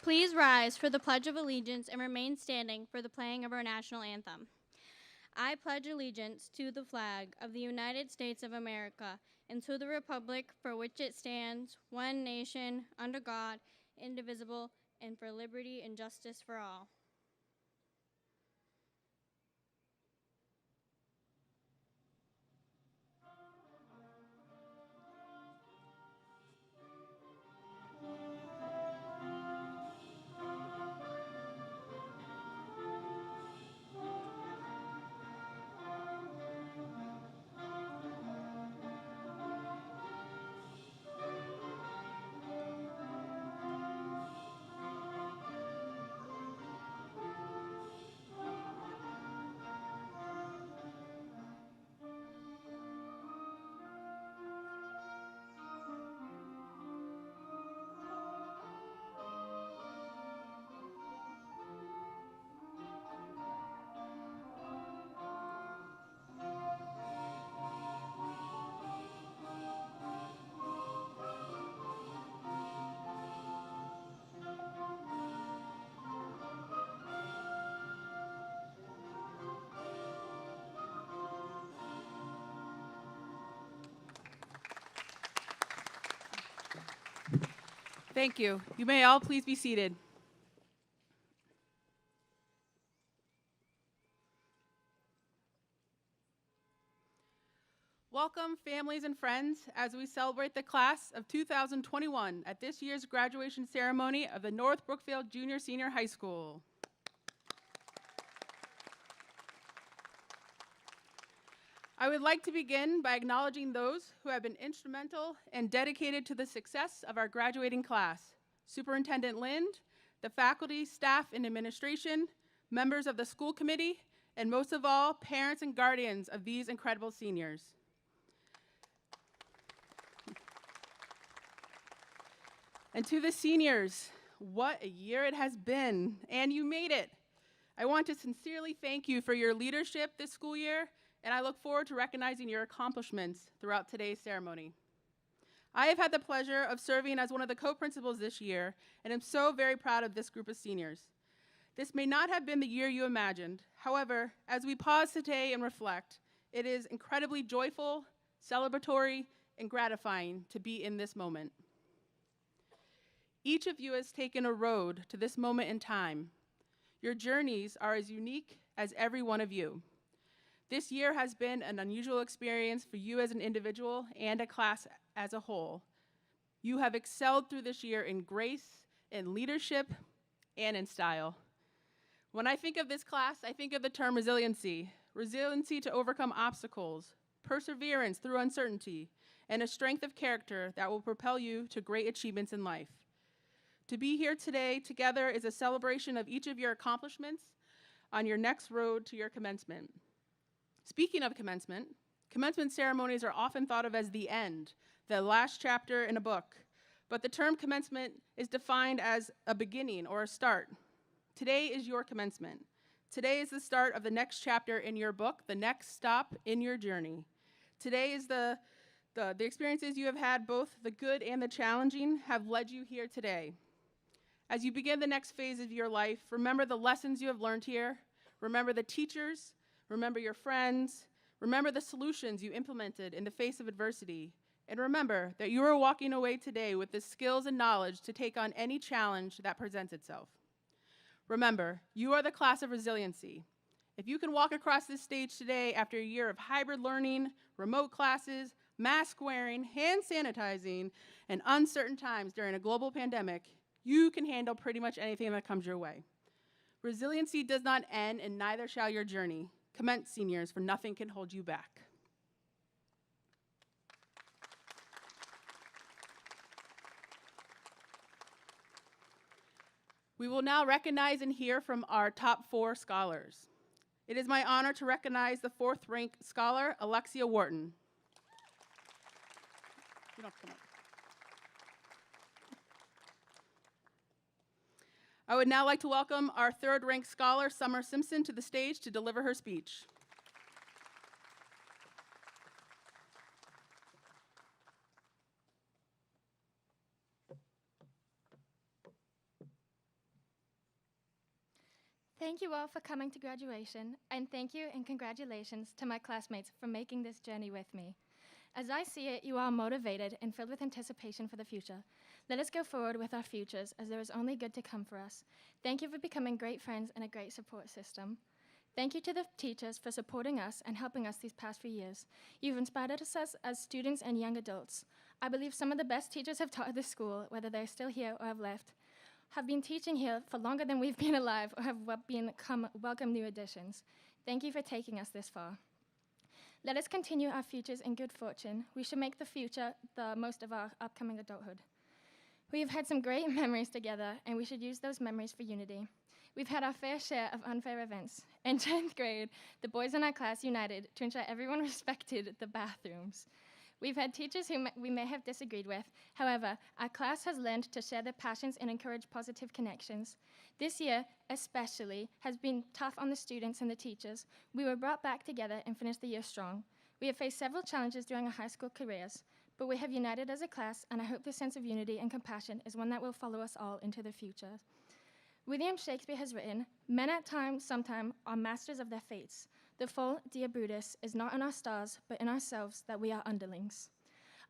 Please rise for the Pledge of Allegiance and remain standing for the playing of our national anthem. I pledge allegiance to the flag of the United States of America and to the republic for which it stands, one nation, under God, indivisible, and for liberty and justice for all. Thank you. You may all please be seated. Welcome, families and friends, as we celebrate the class of 2021 at this year's graduation ceremony of the North Brookfield Junior Senior High School. I would like to begin by acknowledging those who have been instrumental and dedicated to the success of our graduating class. Superintendent Lind, the faculty, staff, and administration, members of the school committee, and most of all, parents and guardians of these incredible seniors. And to the seniors, what a year it has been, and you made it. I want to sincerely thank you for your leadership this school year, and I look forward to recognizing your accomplishments throughout today's ceremony. I have had the pleasure of serving as one of the co-principals this year, and am so very proud of this group of seniors. This may not have been the year you imagined. However, as we pause today and reflect, it is incredibly joyful, celebratory, and gratifying to be in this moment. Each of you has taken a road to this moment in time. Your journeys are as unique as every one of you. This year has been an unusual experience for you as an individual and a class as a whole. You have excelled through this year in grace, in leadership, and in style. When I think of this class, I think of the term resiliency. Resiliency to overcome obstacles, perseverance through uncertainty, and a strength of character that will propel you to great achievements in life. To be here today together is a celebration of each of your accomplishments on your next road to your commencement. Speaking of commencement, commencement ceremonies are often thought of as the end, the last chapter in a book, but the term commencement is defined as a beginning or a start. Today is your commencement. Today is the start of the next chapter in your book, the next stop in your journey. Today is the experiences you have had, both the good and the challenging, have led you here today. As you begin the next phase of your life, remember the lessons you have learned here, remember the teachers, remember your friends, remember the solutions you implemented in the face of adversity, and remember that you are walking away today with the skills and knowledge to take on any challenge that presents itself. Remember, you are the class of resiliency. If you can walk across this stage today after a year of hybrid learning, remote classes, mask wearing, hand sanitizing, and uncertain times during a global pandemic, you can handle pretty much anything that comes your way. Resiliency does not end, and neither shall your journey. Commence, seniors, for nothing can hold you back. We will now recognize and hear from our top 4 scholars. It is my honor to recognize the 4th-ranked scholar, Alexia Wharton. You don't have to come up. I would now like to welcome our 3rd-ranked scholar, Summer Simpson, to the stage to deliver her speech. Thank you all for coming to graduation, and thank you and congratulations to my classmates for making this journey with me. As I see it, you are motivated and filled with anticipation for the future. Let us go forward with our futures, as there is only good to come for us. Thank you for becoming great friends and a great support system. Thank you to the teachers for supporting us and helping us these past few years. You've inspired us as students and young adults. I believe some of the best teachers have taught at this school, whether they're still here or have left, have been teaching here for longer than we've been alive or have become welcome new additions. Thank you for taking us this far. Let us continue our futures in good fortune. We should make the future the most of our upcoming adulthood. We have had some great memories together, and we should use those memories for unity. We've had our fair share of unfair events. In 10th grade, the boys in our class united to ensure everyone respected the bathrooms. We've had teachers who we may have disagreed with. However, our class has learned to share their passions and encourage positive connections. This year, especially, has been tough on the students and the teachers. We were brought back together and finished the year strong. We have faced several challenges during our high school careers, but we have united as a class, and I hope this sense of unity and compassion is one that will follow us all into the future. William Shakespeare has written, "Men at times, sometime, are masters of their fates. The fault, dear Brutus, is not in our stars, but in ourselves that we are underlings."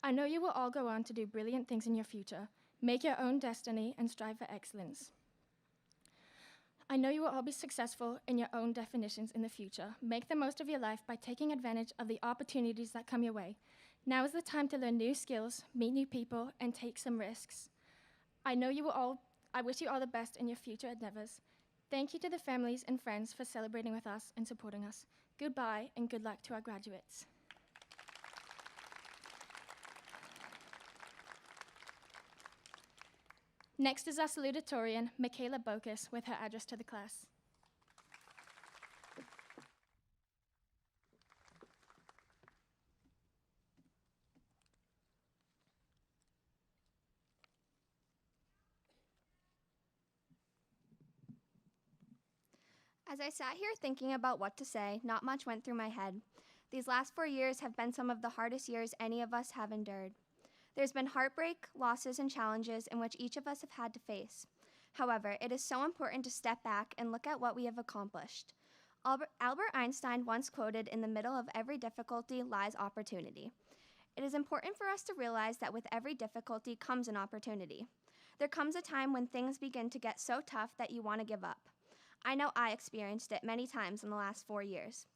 I know you will all go on to do brilliant things in your future. Make your own destiny and strive for excellence. I know you will all be successful in your own definitions in the future. Make the most of your life by taking advantage of the opportunities that come your way. Now is the time to learn new skills, meet new people, and take some risks. I wish you all the best in your future endeavors. Thank you to the families and friends for celebrating with us and supporting us. Goodbye and good luck to our graduates. Next is our salutatorian, Michaela Bokus, with her address to the class. As I sat here thinking about what to say, not much went through my head. These last 4 years have been some of the hardest years any of us have endured. There's been heartbreak, losses, and challenges in which each of us have had to face. However, it is so important to step back and look at what we have accomplished. Albert Einstein once quoted, "In the middle of every difficulty lies opportunity." It is important for us to realize that with every difficulty comes an opportunity. There comes a time when things begin to get so tough that you want to give up. I know I experienced it many times in the last 4 years.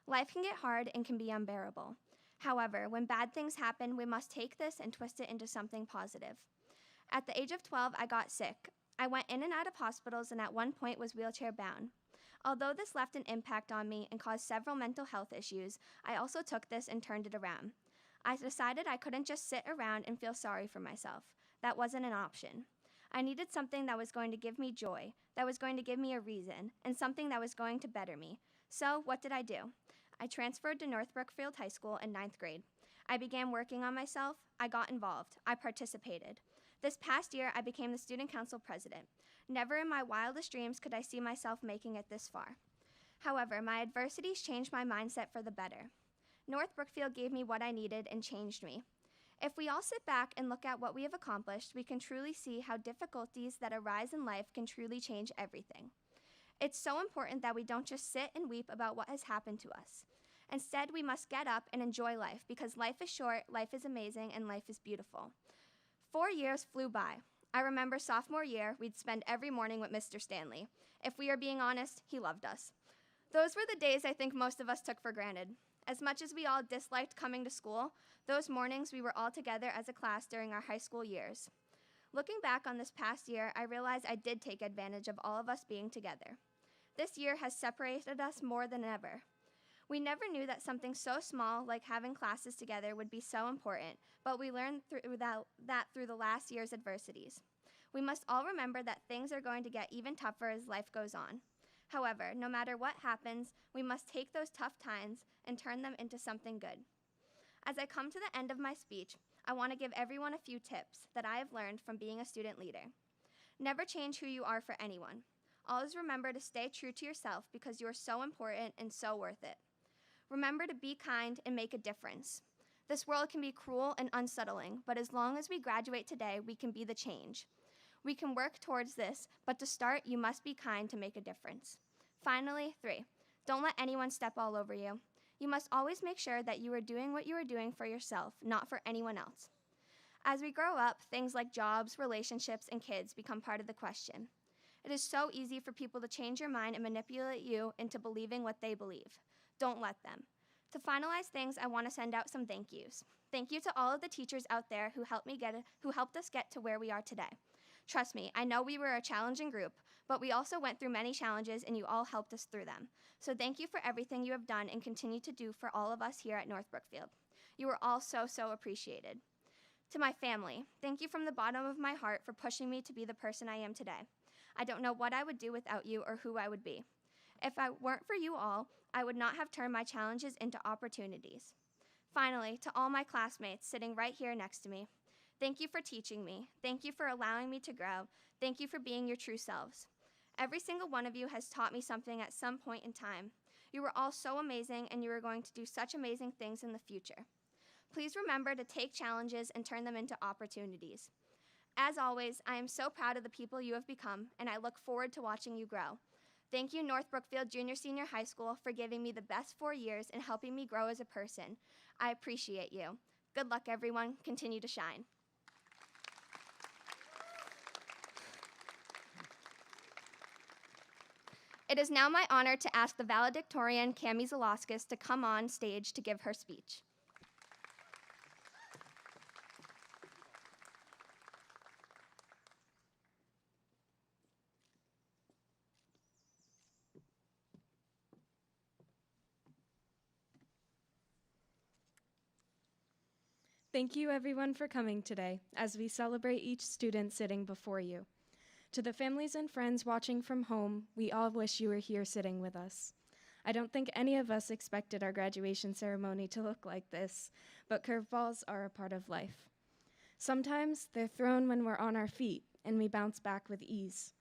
Life can get hard and can be unbearable. However, when bad things happen, we must take this and twist it into something positive. At the age of 12, I got sick. I went in and out of hospitals and at one point was wheelchair bound. Although this left an impact on me and caused several mental health issues, I also took this and turned it around. I decided I couldn't just sit around and feel sorry for myself. That wasn't an option. I needed something that was going to give me joy, that was going to give me a reason, and something that was going to better me. So what did I do? I transferred to North Brookfield High School in 9th grade. I began working on myself. I got involved. I participated. This past year, I became the student council president. Never in my wildest dreams could I see myself making it this far. However, my adversities changed my mindset for the better. North Brookfield gave me what I needed and changed me. If we all sit back and look at what we have accomplished, we can truly see how difficulties that arise in life can truly change everything. It's so important that we don't just sit and weep about what has happened to us. Instead, we must get up and enjoy life because life is short, life is amazing, and life is beautiful. 4 years flew by. I remember sophomore year, we'd spend every morning with Mr. Stanley. If we are being honest, he loved us. Those were the days I think most of us took for granted. As much as we all disliked coming to school, those mornings we were all together as a class during our high school years. Looking back on this past year, I realized I did take advantage of all of us being together. This year has separated us more than ever. We never knew that something so small like having classes together would be so important, but we learned through the last year's adversities. We must all remember that things are going to get even tougher as life goes on. However, no matter what happens, we must take those tough times and turn them into something good. As I come to the end of my speech, I want to give everyone a few tips that I have learned from being a student leader. Never change who you are for anyone. Always remember to stay true to yourself because you are so important and so worth it. Remember to be kind and make a difference. This world can be cruel and unsettling, but as long as we graduate today, we can be the change. We can work towards this, but to start, you must be kind to make a difference. Finally, 3, don't let anyone step all over you. You must always make sure that you are doing what you are doing for yourself, not for anyone else. As we grow up, things like jobs, relationships, and kids become part of the question. It is so easy for people to change your mind and manipulate you into believing what they believe. Don't let them. To finalize things, I want to send out some thank yous. Thank you to all of the teachers out there who helped us get to where we are today. Trust me, I know we were a challenging group, but we also went through many challenges and you all helped us through them. So thank you for everything you have done and continue to do for all of us here at North Brookfield. You are all so, so appreciated. To my family, thank you from the bottom of my heart for pushing me to be the person I am today. I don't know what I would do without you or who I would be. If I weren't for you all, I would not have turned my challenges into opportunities. Finally, to all my classmates sitting right here next to me, thank you for teaching me. Thank you for allowing me to grow. Thank you for being your true selves. Every single one of you has taught me something at some point in time. You were all so amazing, and you are going to do such amazing things in the future. Please remember to take challenges and turn them into opportunities. As always, I am so proud of the people you have become, and I look forward to watching you grow. Thank you, North Brookfield Junior Senior High School, for giving me the best 4 years and helping me grow as a person. I appreciate you. Good luck, everyone. Continue to shine. It is now my honor to ask the valedictorian, Cami Zalauskas, to come on stage to give her speech. Thank you everyone for coming today as we celebrate each student sitting before you. To the families and friends watching from home, we all wish you were here sitting with us. I don't think any of us expected our graduation ceremony to look like this, but curveballs are a part of life. Sometimes they're thrown when we're on our feet and we bounce back with ease,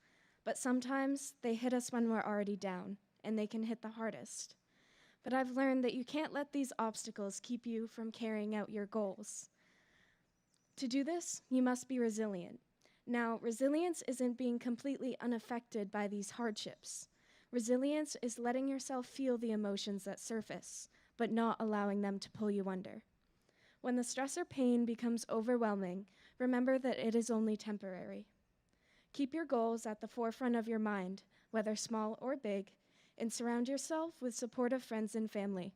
but sometimes they hit us when we're already down, and they can hit the hardest. But I've learned that you can't let these obstacles keep you from carrying out your goals. To do this, you must be resilient. Now, resilience isn't being completely unaffected by these hardships. Resilience is letting yourself feel the emotions that surface, but not allowing them to pull you under. When the stress or pain becomes overwhelming, remember that it is only temporary. Keep your goals at the forefront of your mind, whether small or big, and surround yourself with supportive friends and family.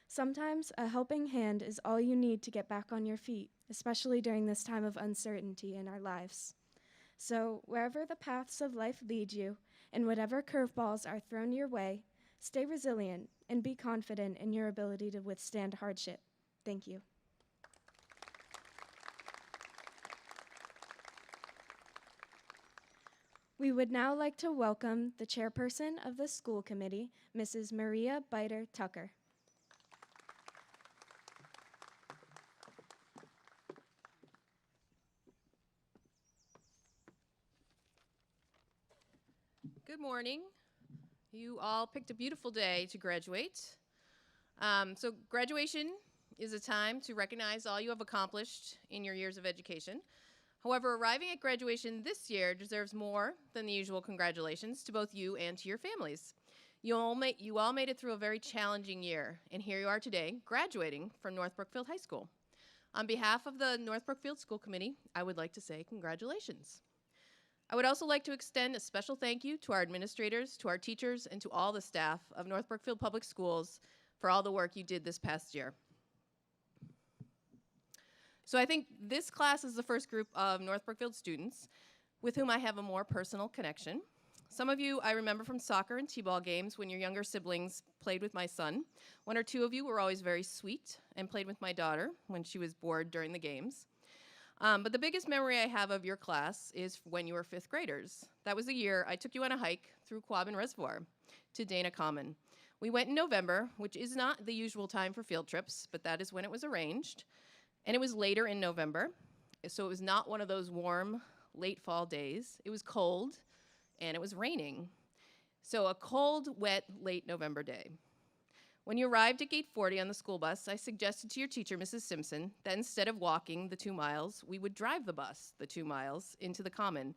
Sometimes a helping hand is all you need to get back on your feet, especially during this time of uncertainty in our lives. So wherever the paths of life lead you, and whatever curveballs are thrown your way, stay resilient and be confident in your ability to withstand hardship. Thank you. We would now like to welcome the chairperson of the school committee, Mrs. Maria Biter Tucker. Good morning. You all picked a beautiful day to graduate. So graduation is a time to recognize all you have accomplished in your years of education. However, arriving at graduation this year deserves more than the usual congratulations to both you and to your families. You all made it through a very challenging year, and here you are today, graduating from North Brookfield High School. On behalf of the North Brookfield School Committee, I would like to say congratulations. I would also like to extend a special thank you to our administrators, to our teachers, and to all the staff of North Brookfield Public Schools for all the work you did this past year. So I think this class is the first group of North Brookfield students with whom I have a more personal connection. Some of you I remember from soccer and t-ball games when your younger siblings played with my son. One or two of you were always very sweet and played with my daughter when she was bored during the games. But the biggest memory I have of your class is when you were fifth graders. That was the year I took you on a hike through Quabbin Reservoir to Dana Common. We went in November, which is not the usual time for field trips, but that is when it was arranged. And it was later in November, so it was not one of those warm, late fall days. It was cold, and it was raining. So a cold, wet, late November day. When you arrived at gate 40 on the school bus, I suggested to your teacher, Mrs. Simpson, that instead of walking the 2 miles, we would drive the bus the 2 miles into the common.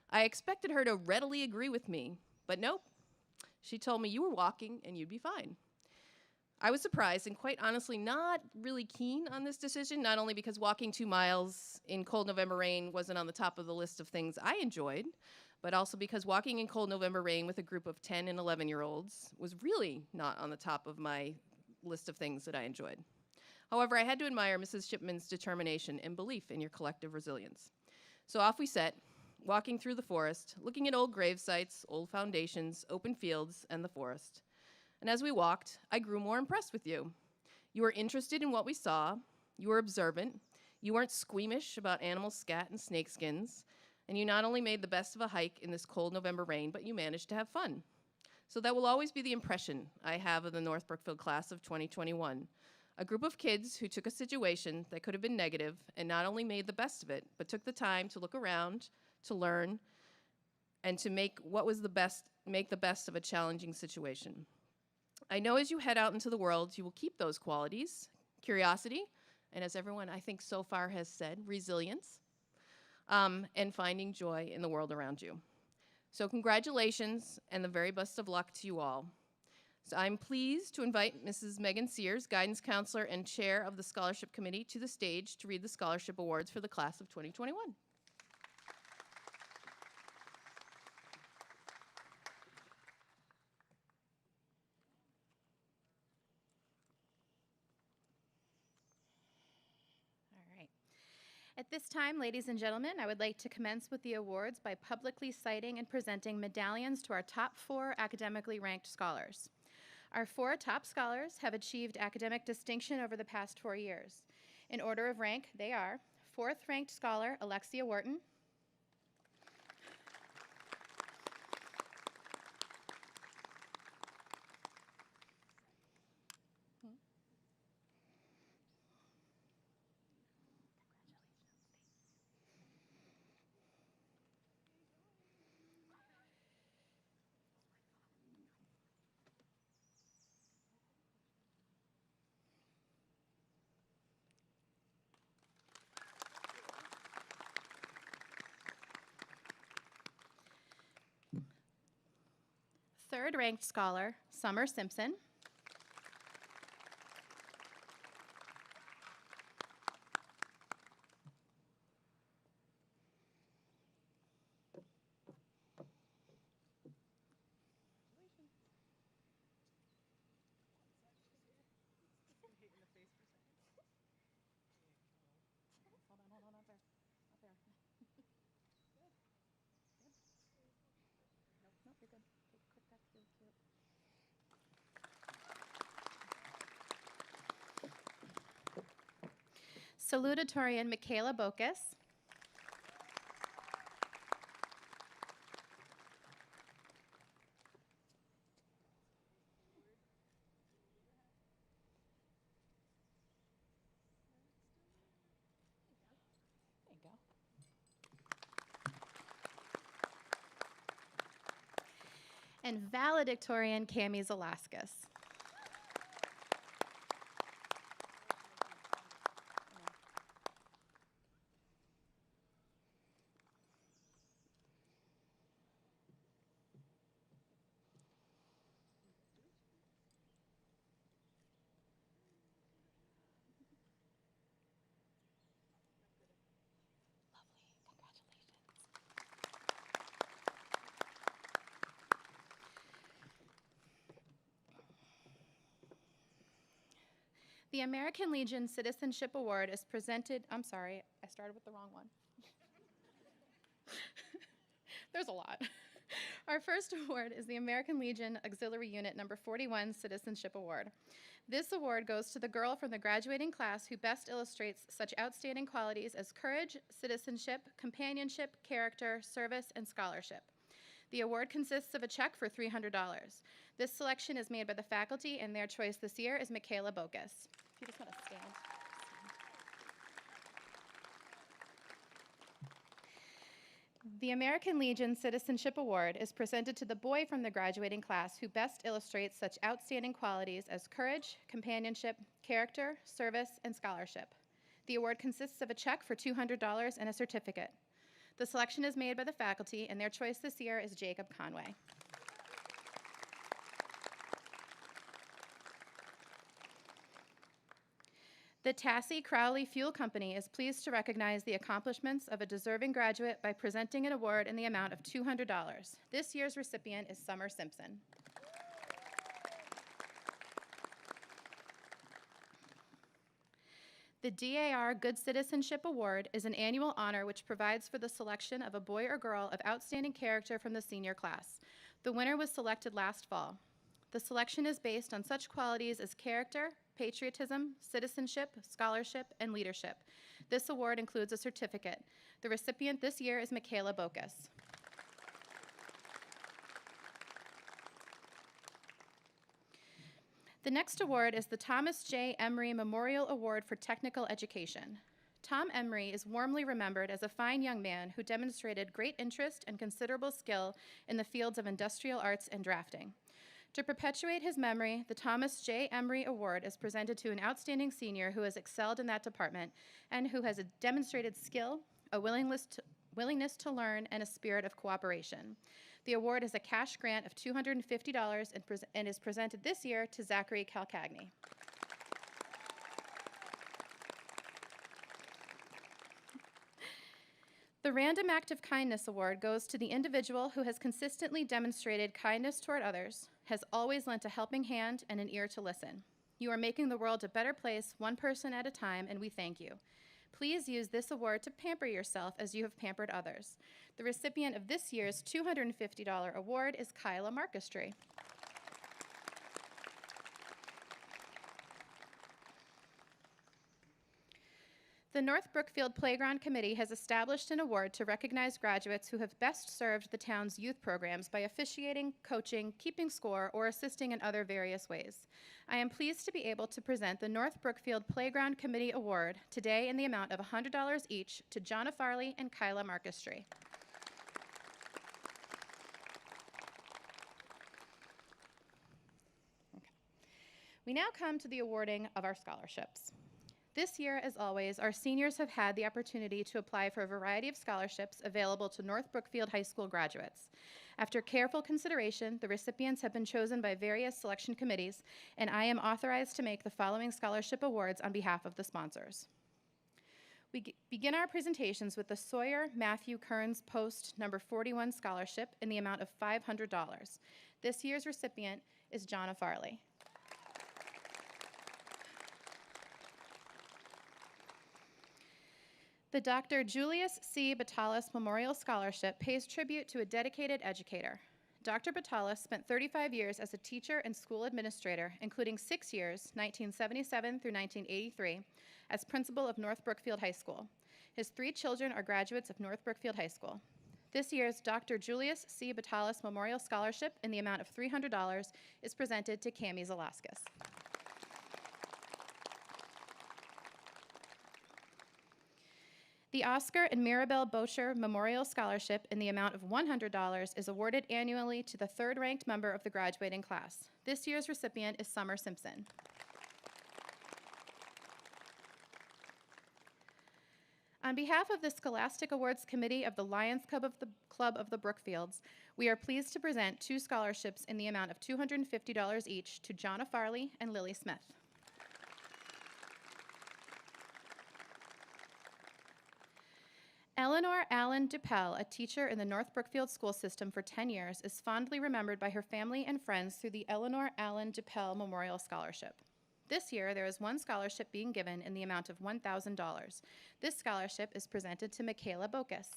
I expected her to readily agree with me, but nope. She told me, "You were walking and you'd be fine." I was surprised and quite honestly not really keen on this decision, not only because walking 2 miles in cold November rain wasn't on the top of the list of things I enjoyed, but also because walking in cold November rain with a group of 10 and 11-year-olds was really not on the top of my list of things that I enjoyed. However, I had to admire Mrs. Shipman's determination and belief in your collective resilience. So off we set, walking through the forest, looking at old grave sites, old foundations, open fields, and the forest. And as we walked, I grew more impressed with you. You were interested in what we saw, you were observant, you weren't squeamish about animal scat and snake skins, and you not only made the best of a hike in this cold November rain, but you managed to have fun. So that will always be the impression I have of the North Brookfield class of 2021. A group of kids who took a situation that could have been negative and not only made the best of it, but took the time to look around, to learn, and to make the best of a challenging situation. I know as you head out into the world, you will keep those qualities, curiosity, and as everyone I think so far has said, resilience, and finding joy in the world around you. So congratulations and the very best of luck to you all. So I'm pleased to invite Mrs. Megan Sears, Guidance Counselor and Chair of the Scholarship Committee, to the stage to read the scholarship awards for the class of 2021. At this time, ladies and gentlemen, I would like to commence with the awards by publicly citing and presenting medallions to our top 4 academically ranked scholars. Our 4 top scholars have achieved academic distinction over the past 4 years. In order of rank, they are 4th ranked scholar Alexia Wharton, 3rd ranked scholar Summer Simpson, 4th Salutatorian Michaela Bocas, 5th and Valedictorian Cami Zalaskis. The American Legion Citizenship Award is presented, I'm sorry, I started with the wrong one. There's a lot. Our first award is the American Legion Auxiliary Unit number 41 Citizenship Award. This award goes to the girl from the graduating class who best illustrates such outstanding qualities as courage, citizenship, companionship, character, service, and scholarship. The award consists of a check for $300. This selection is made by the faculty, and their choice this year is Michaela Bocas. If you just want to stand. The American Legion Citizenship Award is presented to the boy from the graduating class who best illustrates such outstanding qualities as courage, companionship, character, service, and scholarship. The award consists of a check for $200 and a certificate. The selection is made by the faculty, and their choice this year is Jacob Conway. The Tassie Crowley Fuel Company is pleased to recognize the accomplishments of a deserving graduate by presenting an award in the amount of $200. This year's recipient is Summer Simpson. The DAR Good Citizenship Award is an annual honor which provides for the selection of a boy or girl of outstanding character from the senior class. The winner was selected last fall. The selection is based on such qualities as character, patriotism, citizenship, scholarship, and leadership. This award includes a certificate. The recipient this year is Michaela Bocas. The next award is the Thomas J. Emery Memorial Award for Technical Education. Tom Emery is warmly remembered as a fine young man who demonstrated great interest and considerable skill in the fields of industrial arts and drafting. To perpetuate his memory, the Thomas J. Emery Award is presented to an outstanding senior who has excelled in that department and who has a demonstrated skill, a willingness to learn, and a spirit of cooperation. The award is a cash grant of $250 and is presented this year to Zachary Calcagni. The Random Act of Kindness Award goes to the individual who has consistently demonstrated kindness toward others, has always lent a helping hand and an ear to listen. You are making the world a better place, one person at a time, and we thank you. Please use this award to pamper yourself as you have pampered others. The recipient of this year's $250 award is Kyla Markestry. The North Brookfield Playground Committee has established an award to recognize graduates who have best served the town's youth programs by officiating, coaching, keeping score, or assisting in other various ways. I am pleased to be able to present the North Brookfield Playground Committee Award today in the amount of $100 each to Jonna Farley and Kyla Markestry. We now come to the awarding of our scholarships. This year, as always, our seniors have had the opportunity to apply for a variety of scholarships available to North Brookfield High School graduates. After careful consideration, the recipients have been chosen by various selection committees, and I am authorized to make the following scholarship awards on behalf of the sponsors. We begin our presentations with the Sawyer Matthew Kearns Post number 41 scholarship in the amount of $500. This year's recipient is Jonna Farley. The Dr. Julius C. Batalis Memorial Scholarship pays tribute to a dedicated educator. Dr. Batalis spent 35 years as a teacher and school administrator, including 6 years, 1977 through 1983, as principal of North Brookfield High School. His 3 children are graduates of North Brookfield High School. This year's Dr. Julius C. Batalis Memorial Scholarship in the amount of $300 is presented to Cami Zalaskis. The Oscar and Mirabelle Bocher Memorial Scholarship in the amount of $100 is awarded annually to the 3rd-ranked member of the graduating class. This year's recipient is Summer Simpson. On behalf of the Scholastic Awards Committee of the Lions Club of the Brookfields, we are pleased to present 2 scholarships in the amount of $250 each to Jonna Farley and Lily Smith. Eleanor Allen Duppel, a teacher in the North Brookfield school system for 10 years, is fondly remembered by her family and friends through the Eleanor Allen Duppel Memorial Scholarship. This year, there is 1 scholarship being given in the amount of $1,000. This scholarship is presented to Michaela Bocas.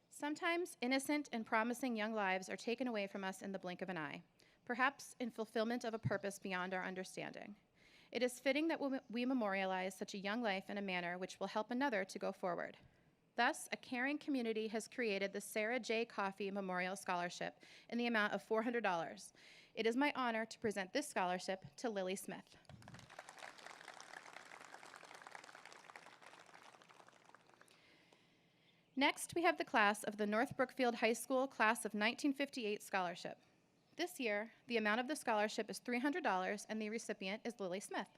Sometimes innocent and promising young lives are taken away from us in the blink of an eye, perhaps in fulfillment of a purpose beyond our understanding. It is fitting that we memorialize such a young life in a manner which will help another to go forward. Thus, a caring community has created the Sarah J. Coffey Memorial Scholarship in the amount of $400. It is my honor to present this scholarship to Lily Smith. Next, we have the class of the North Brookfield High School Class of 1958 Scholarship. This year, the amount of the scholarship is $300, and the recipient is Lily Smith.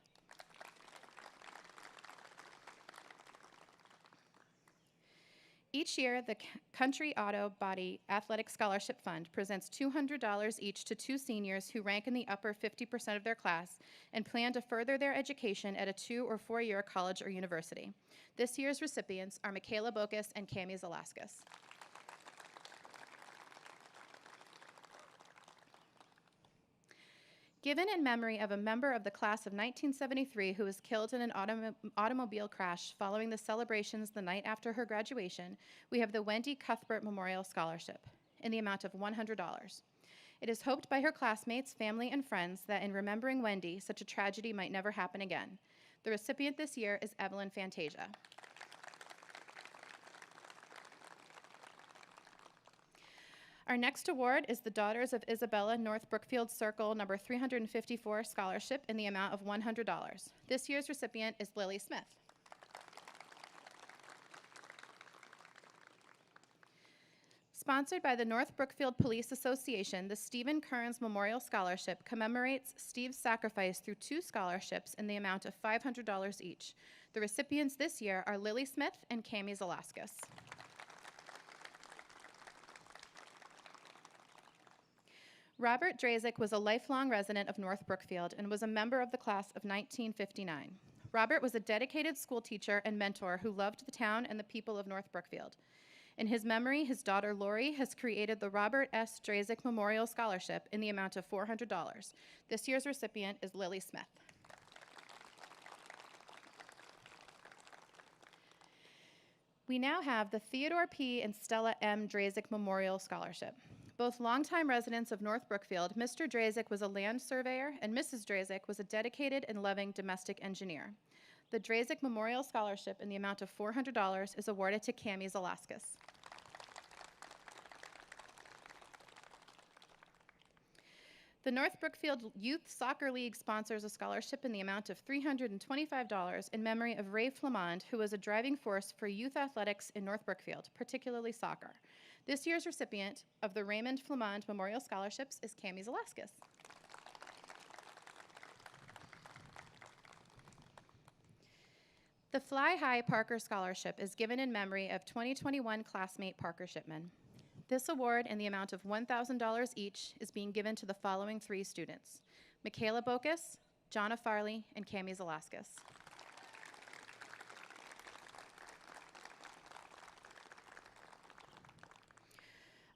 Each year, the Country Auto Body Athletic Scholarship Fund presents $200 each to 2 seniors who rank in the upper 50% of their class and plan to further their education at a 2- or 4-year college or university. This year's recipients are Michaela Bokus and Cami Zalaskis. Given in memory of a member of the class of 1973 who was killed in an automobile crash following the celebrations the night after her graduation, we have the Wendy Cuthbert Memorial Scholarship in the amount of $100. It is hoped by her classmates, family, and friends that in remembering Wendy, such a tragedy might never happen again. The recipient this year is Evelyn Fantasia. Our next award is the Daughters of Isabella North Brookfield Circle number 354 Scholarship in the amount of $100. This year's recipient is Lily Smith. Sponsored by the North Brookfield Police Association, the Stephen Kearns Memorial Scholarship commemorates Steve's sacrifice through 2 scholarships in the amount of $500 each. The recipients this year are Lily Smith and Cami Zalaskis. Robert Drazik was a lifelong resident of North Brookfield and was a member of the class of 1959. Robert was a dedicated school teacher and mentor who loved the town and the people of North Brookfield. In his memory, his daughter Lori has created the Robert S. Drazik Memorial Scholarship in the amount of $400. This year's recipient is Lily Smith. We now have the Theodore P. and Stella M. Drazik Memorial Scholarship. Both longtime residents of North Brookfield, Mr. Drazik was a land surveyor and Mrs. Drazik was a dedicated and loving domestic engineer. The Drazik Memorial Scholarship in the amount of $400 is awarded to Cami Zalaskis. The North Brookfield Youth Soccer League sponsors a scholarship in the amount of $325 in memory of Ray Flamond, who was a driving force for youth athletics in North Brookfield, particularly soccer. This year's recipient of the Raymond Flamond Memorial Scholarships is Cami Zalaskis. The Fly High Parker Scholarship is given in memory of 2021 classmate Parker Shipman. This award, in the amount of $1,000 each, is being given to the following 3 students: Michaela Bokus, Jonna Farley, and Cami Zalaskis.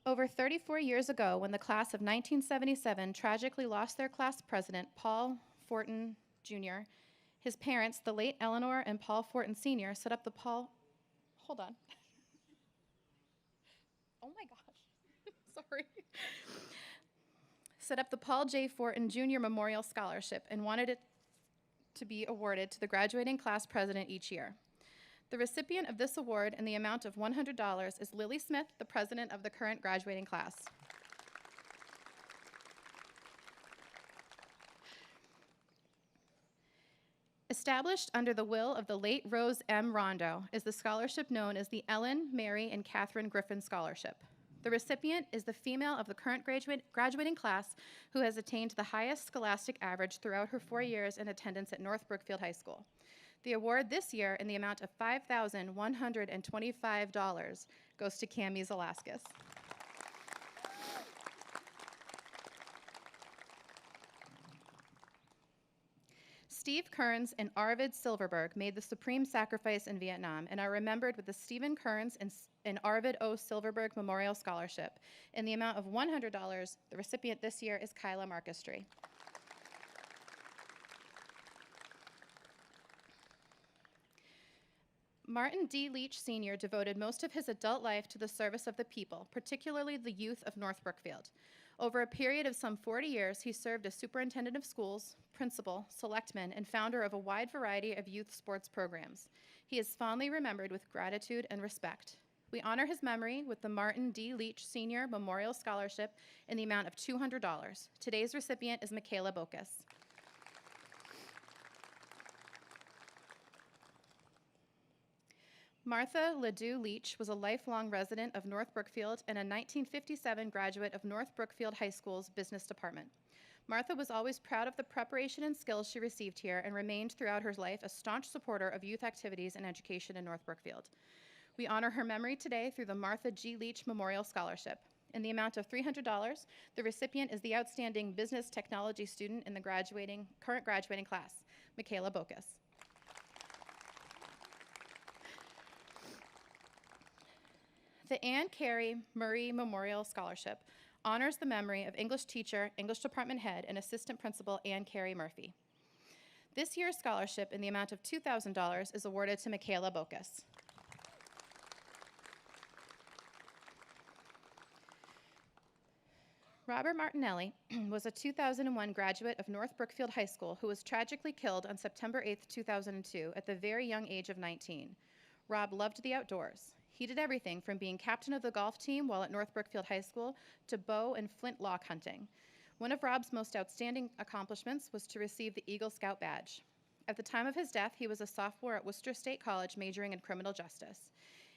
Over 34 years ago, when the class of 1977 tragically lost their class president, Paul Fortin Jr., his parents, the late Eleanor and Paul Fortin Sr., set up the Paul J. Fortin Jr. Memorial Scholarship and wanted it to be awarded to the graduating class president each year. The recipient of this award in the amount of $100 is Lily Smith, the president of the current graduating class. Established under the will of the late Rose M. Rondo is the scholarship known as the Ellen, Mary, and Catherine Griffin Scholarship. The recipient is the female of the current graduating class who has attained the highest scholastic average throughout her 4 years in attendance at North Brookfield High School. The award this year, in the amount of $5,125, goes to Cami Zalaskis. Steve Kearns and Arvid Silverberg made the supreme sacrifice in Vietnam and are remembered with the Stephen Kearns and Arvid O. Silverberg Memorial Scholarship. In the amount of $100, the recipient this year is Kyla Markestry. Martin D. Leach Sr. devoted most of his adult life to the service of the people, particularly the youth of North Brookfield. Over a period of some 40 years, he served as superintendent of schools, principal, selectman, and founder of a wide variety of youth sports programs. He is fondly remembered with gratitude and respect. We honor his memory with the Martin D. Leach Sr. Memorial Scholarship in the amount of $200. Today's recipient is Michaela Bokus. Martha Ledoux Leach was a lifelong resident of North Brookfield and a 1957 graduate of North Brookfield High School's business department. Martha was always proud of the preparation and skills she received here and remained throughout her life a staunch supporter of youth activities and education in North Brookfield. We honor her memory today through the Martha G. Leach Memorial Scholarship. In the amount of $300, the recipient is the outstanding business technology student in the current graduating class, Michaela Bocas. The Ann Carey Murray Memorial Scholarship honors the memory of English teacher, English department head, and assistant principal Ann Carey Murphy. This year's scholarship in the amount of $2,000 is awarded to Michaela Bocas. Robert Martinelli was a 2001 graduate of North Brookfield High School who was tragically killed on September 8, 2002 at the very young age of 19. Rob loved the outdoors. He did everything from being captain of the golf team while at North Brookfield High School to bow and flintlock hunting. One of Rob's most outstanding accomplishments was to receive the Eagle Scout badge. At the time of his death, he was a sophomore at Worcester State College majoring in criminal justice.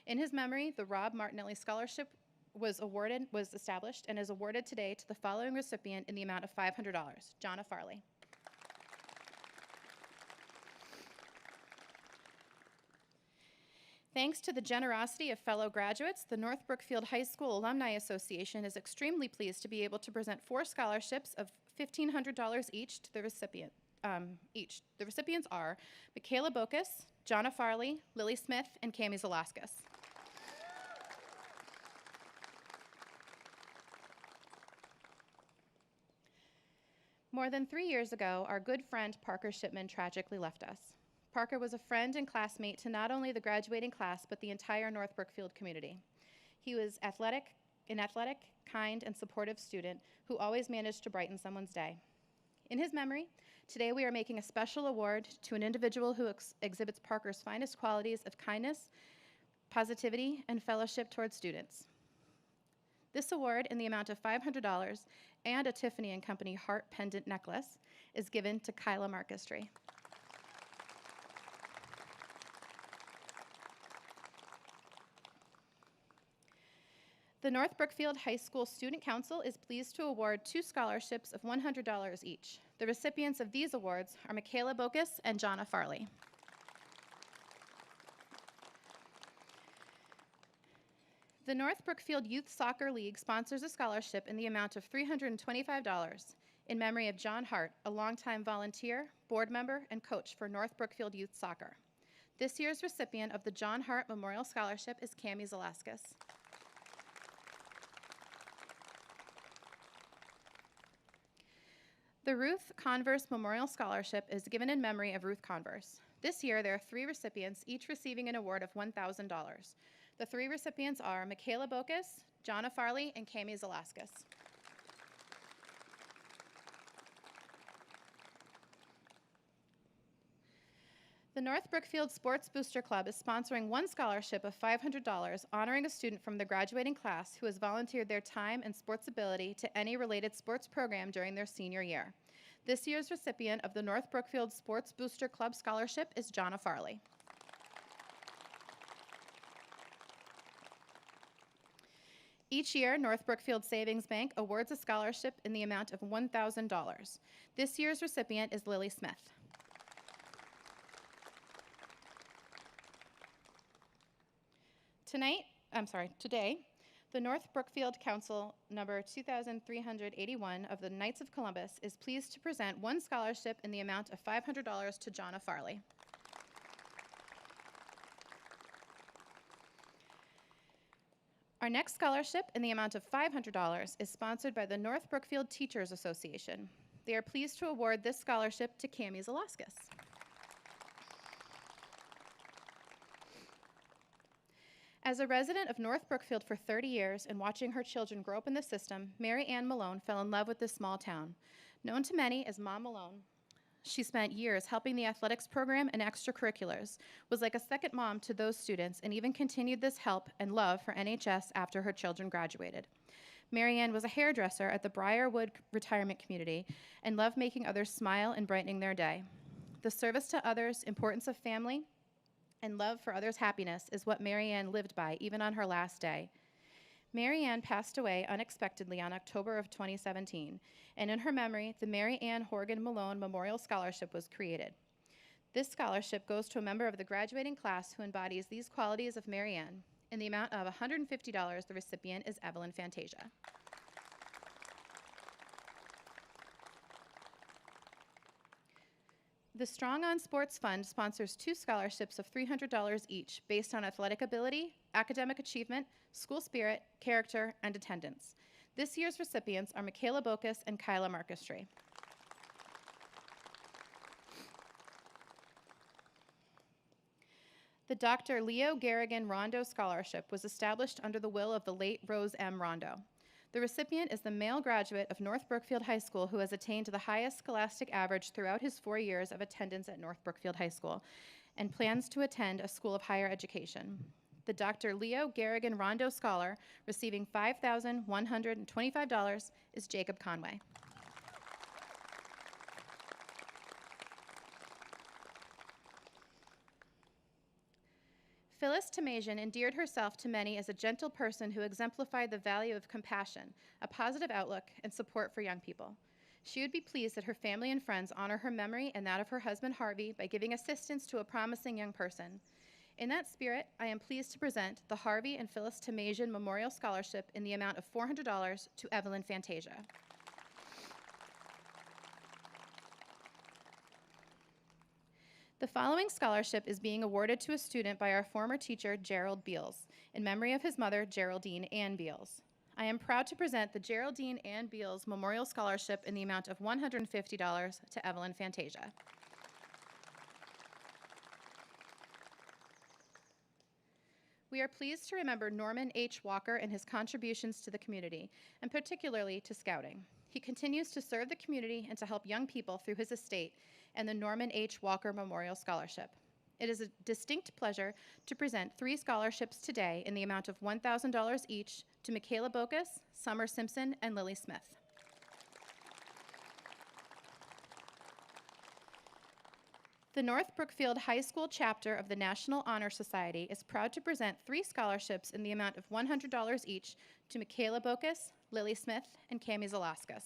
In his memory, the Rob Martinelli Scholarship was established and is awarded today to the following recipient in the amount of $500, Jonna Farley. Thanks to the generosity of fellow graduates, the North Brookfield High School Alumni Association is extremely pleased to be able to present 4 scholarships of $1,500 each to the recipient. The recipients are Michaela Bocas, Jonna Farley, Lily Smith, and Cami Zalaskis. More than 3 years ago, our good friend Parker Shipman tragically left us. Parker was a friend and classmate to not only the graduating class, but the entire North Brookfield community. He was an athletic, kind, and supportive student who always managed to brighten someone's day. In his memory, today we are making a special award to an individual who exhibits Parker's finest qualities of kindness, positivity, and fellowship towards students. This award, in the amount of $500 and a Tiffany & Company heart pendant necklace, is given to Kyla Markistry. The North Brookfield High School Student Council is pleased to award 2 scholarships of $100 each. The recipients of these awards are Michaela Bocas and Jonna Farley. The North Brookfield Youth Soccer League sponsors a scholarship in the amount of $325 in memory of John Hart, a longtime volunteer, board member, and coach for North Brookfield Youth Soccer. This year's recipient of the John Hart Memorial Scholarship is Cami Zalaskis. The Ruth Converse Memorial Scholarship is given in memory of Ruth Converse. This year, there are 3 recipients, each receiving an award of $1,000. The 3 recipients are Michaela Bocas, Jonna Farley, and Cami Zalaskis. The North Brookfield Sports Booster Club is sponsoring 1 scholarship of $500, honoring a student from the graduating class who has volunteered their time and sports ability to any related sports program during their senior year. This year's recipient of the North Brookfield Sports Booster Club Scholarship is Jonna Farley. Each year, North Brookfield Savings Bank awards a scholarship in the amount of $1,000. This year's recipient is Lily Smith. Today, the North Brookfield Council number 2381 of the Knights of Columbus is pleased to present 1 scholarship in the amount of $500 to Jonna Farley. Our next scholarship in the amount of $500 is sponsored by the North Brookfield Teachers Association. They are pleased to award this scholarship to Cami Zalaskis. As a resident of North Brookfield for 30 years and watching her children grow up in the system, Mary Ann Malone fell in love with this small town. Known to many as Mom Malone, she spent years helping the athletics program and extracurriculars, was like a second mom to those students, and even continued this help and love for NHS after her children graduated. Mary Ann was a hairdresser at the Briarwood Retirement Community and loved making others smile and brightening their day. The service to others, importance of family, and love for others' happiness is what Mary Ann lived by, even on her last day. Mary Ann passed away unexpectedly on October of 2017, and in her memory, the Mary Ann Horgan Malone Memorial Scholarship was created. This scholarship goes to a member of the graduating class who embodies these qualities of Mary Ann. In the amount of $150, the recipient is Evelyn Fantasia. The Strong on Sports Fund sponsors 2 scholarships of $300 each based on athletic ability, academic achievement, school spirit, character, and attendance. This year's recipients are Michaela Bocas and Kyla Markistry. The Dr. Leo Garrigan Rondo Scholarship was established under the will of the late Rose M. Rondo. The recipient is the male graduate of North Brookfield High School who has attained the highest scholastic average throughout his 4 years of attendance at North Brookfield High School and plans to attend a school of higher education. The Dr. Leo Garrigan Rondo Scholar, receiving $5,125, is Jacob Conway. Phyllis Tomasian endeared herself to many as a gentle person who exemplified the value of compassion, a positive outlook, and support for young people. She would be pleased that her family and friends honor her memory and that of her husband Harvey by giving assistance to a promising young person. In that spirit, I am pleased to present the Harvey and Phyllis Tomasian Memorial Scholarship in the amount of $400 to Evelyn Fantasia. The following scholarship is being awarded to a student by our former teacher, Gerald Beals, in memory of his mother, Geraldine Ann Beals. I am proud to present the Geraldine Ann Beals Memorial Scholarship in the amount of $150 to Evelyn Fantasia. We are pleased to remember Norman H. Walker and his contributions to the community, and particularly to Scouting. He continues to serve the community and to help young people through his estate and the Norman H. Walker Memorial Scholarship. It is a distinct pleasure to present 3 scholarships today in the amount of $1,000 each to Michaela Bocas, Summer Simpson, and Lily Smith. The North Brookfield High School chapter of the National Honor Society is proud to present 3 scholarships in the amount of $100 each to Michaela Bocas, Lily Smith, and Cami Zalauskas.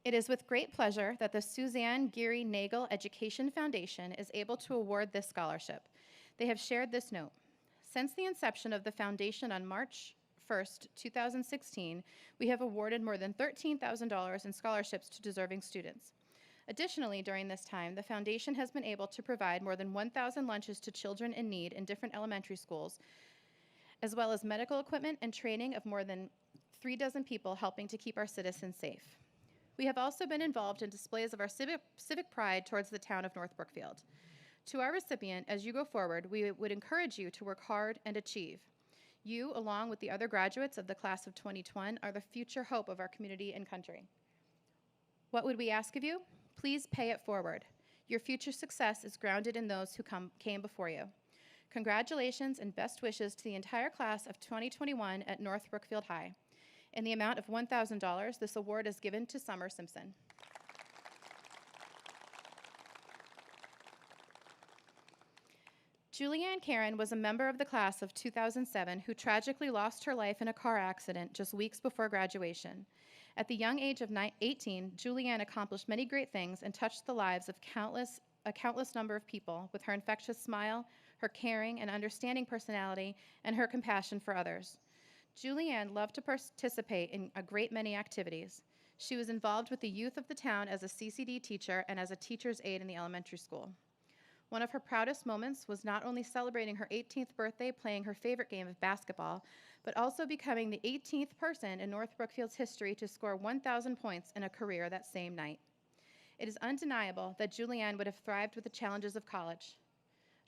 It is with great pleasure that the Suzanne Geary Nagel Education Foundation is able to award this scholarship. They have shared this note. Since the inception of the foundation on March 1st, 2016, we have awarded more than $13,000 in scholarships to deserving students. Additionally, during this time, the foundation has been able to provide more than 1,000 lunches to children in need in different elementary schools, as well as medical equipment and training of more than 3 dozen people helping to keep our citizens safe. We have also been involved in displays of our civic pride towards the town of North Brookfield. To our recipient, as you go forward, we would encourage you to work hard and achieve. You, along with the other graduates of the class of 2020, are the future hope of our community and country. What would we ask of you? Please pay it forward. Your future success is grounded in those who came before you. Congratulations and best wishes to the entire class of 2021 at North Brookfield High. In the amount of $1,000, this award is given to Summer Simpson. Julianne Karen was a member of the class of 2007 who tragically lost her life in a car accident just weeks before graduation. At the young age of 18, Julianne accomplished many great things and touched the lives of a countless number of people with her infectious smile, her caring and understanding personality, and her compassion for others. Julianne loved to participate in a great many activities. She was involved with the youth of the town as a CCD teacher and as a teacher's aide in the elementary school. One of her proudest moments was not only celebrating her 18th birthday playing her favorite game of basketball, but also becoming the 18th person in North Brookfield's history to score 1,000 points in a career that same night. It is undeniable that Julianne would have thrived with the challenges of college.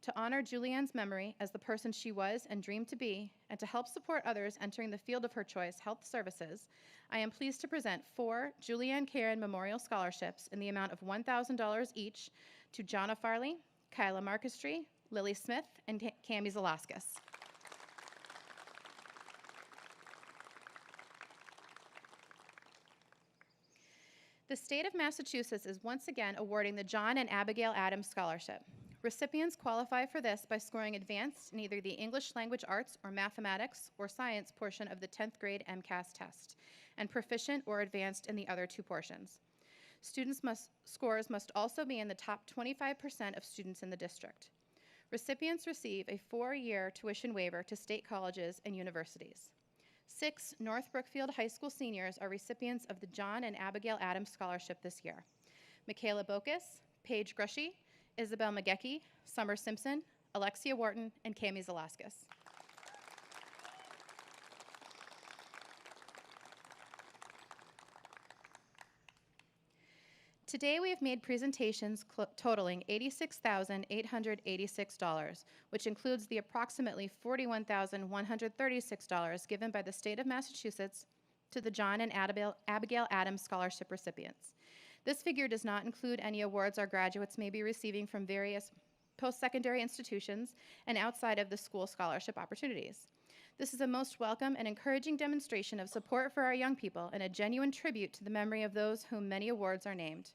To honor Julianne's memory as the person she was and dreamed to be, and to help support others entering the field of her choice, health services, I am pleased to present 4 Julianne Karen Memorial Scholarships in the amount of $1,000 each to Jonna Farley, Kyla Markistry, Lily Smith, and Cami Zalauskas. The state of Massachusetts is once again awarding the John and Abigail Adams Scholarship. Recipients qualify for this by scoring advanced in either the English language arts or mathematics or science portion of the 10th grade MCAS test. and proficient or advanced in the other two portions. Scores must also be in the top 25% of students in the district. Recipients receive a 4-year tuition waiver to state colleges and universities. 6 North Brookfield High School seniors are recipients of the John and Abigail Adams Scholarship this year. Michaela Bokus, Paige Grushy, Isabel Magecki, Summer Simpson, Alexia Wharton, and Cami Zalaskis. Today we have made presentations totaling $86,886, which includes the approximately $41,136 given by the state of Massachusetts to the John and Abigail Adams Scholarship recipients. This figure does not include any awards our graduates may be receiving from various post-secondary institutions and outside of the school scholarship opportunities. This is a most welcome and encouraging demonstration of support for our young people and a genuine tribute to the memory of those whom many awards are named.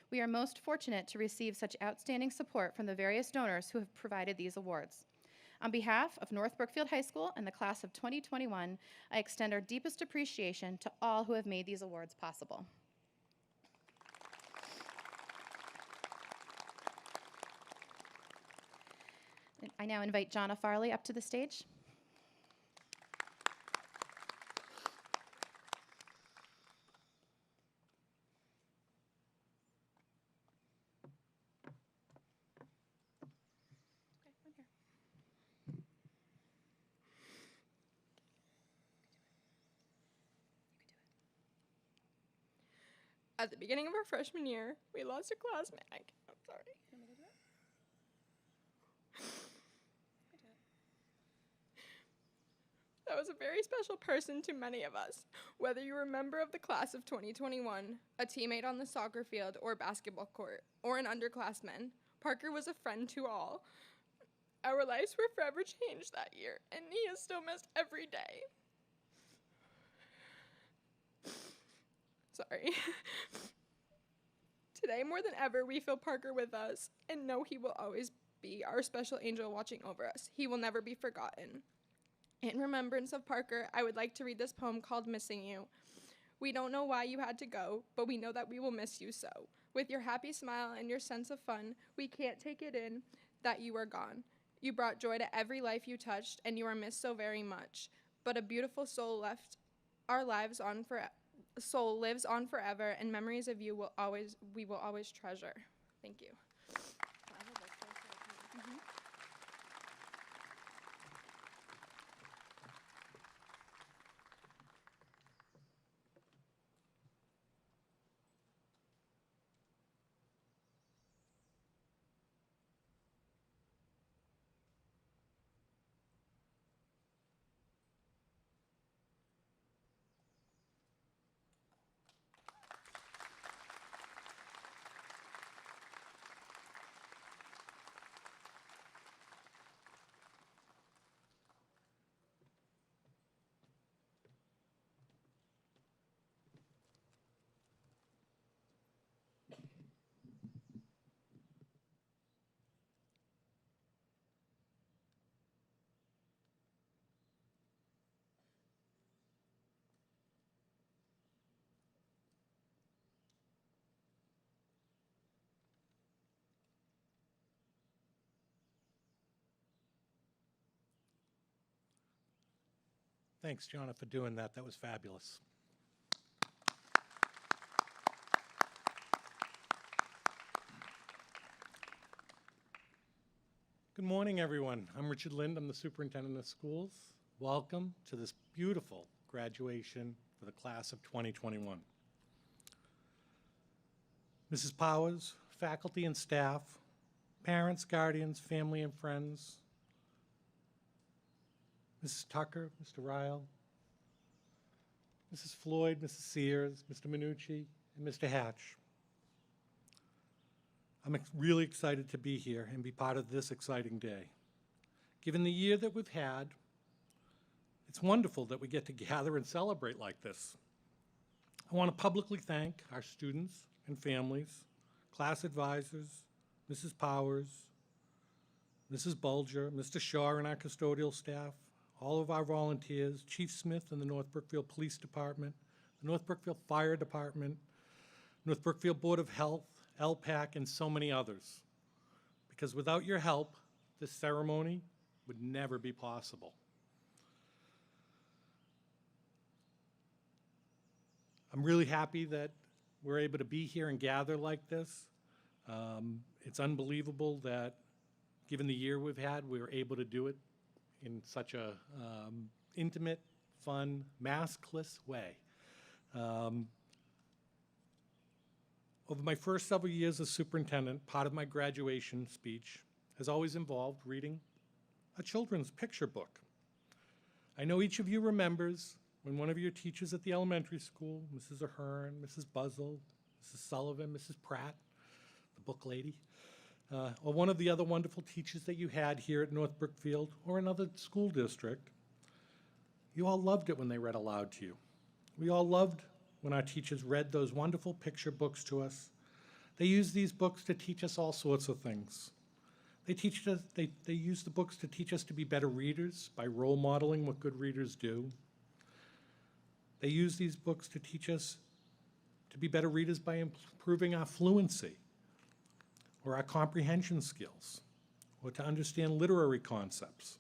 We are most fortunate to receive such outstanding support from the various donors who have provided these awards. On behalf of North Brookfield High School and the class of 2021, I extend our deepest appreciation to all who have made these awards possible. I now invite Jonna Farley up to the stage. At the beginning of our freshman year, we lost a classmate. I'm sorry. That was a very special person to many of us. Whether you were a member of the class of 2021, a teammate on the soccer field or basketball court, or an underclassman, Parker was a friend to all. Our lives were forever changed that year, and he is still missed every day. Sorry. Today, more than ever, we feel Parker with us and know he will always be our special angel watching over us. He will never be forgotten. In remembrance of Parker, I would like to read this poem called Missing You. We don't know why you had to go, but we know that we will miss you so. With your happy smile and your sense of fun, we can't take it in that you are gone. You brought joy to every life you touched, and you are missed so very much. But a beautiful soul lives on forever, and memories of you we will always treasure. Thank you. Thanks, Jonna, for doing that. That was fabulous. Good morning, everyone. I'm Richard Lind. I'm the Superintendent of Schools. Welcome to this beautiful graduation for the class of 2021. Mrs. Powers, faculty and staff, parents, guardians, family and friends, Mrs. Tucker, Mr. Ryle, Mrs. Floyd, Mrs. Sears, Mr. Minucci, and Mr. Hatch. I'm really excited to be here and be part of this exciting day. Given the year that we've had, it's wonderful that we get to gather and celebrate like this. I want to publicly thank our students and families, class advisors, Mrs. Powers, Mrs. Bulger, Mr. Shaw, and our custodial staff, all of our volunteers, Chief Smith and the North Brookfield Police Department, the North Brookfield Fire Department, North Brookfield Board of Health, LPAC, and so many others. Because without your help, this ceremony would never be possible. I'm really happy that we're able to be here and gather like this. It's unbelievable that, given the year we've had, we were able to do it in such a intimate, fun, maskless way. Over my first several years as superintendent, part of my graduation speech has always involved reading a children's picture book. I know each of you remembers when one of your teachers at the elementary school, Mrs. Ahern, Mrs. Buzzle, Mrs. Sullivan, Mrs. Pratt, the book lady, or one of the other wonderful teachers that you had here at North Brookfield or another school district, you all loved it when they read aloud to you. We all loved when our teachers read those wonderful picture books to us. They used these books to teach us all sorts of things. They use the books to teach us to be better readers by role modeling what good readers do. They use these books to teach us to be better readers by improving our fluency or our comprehension skills or to understand literary concepts.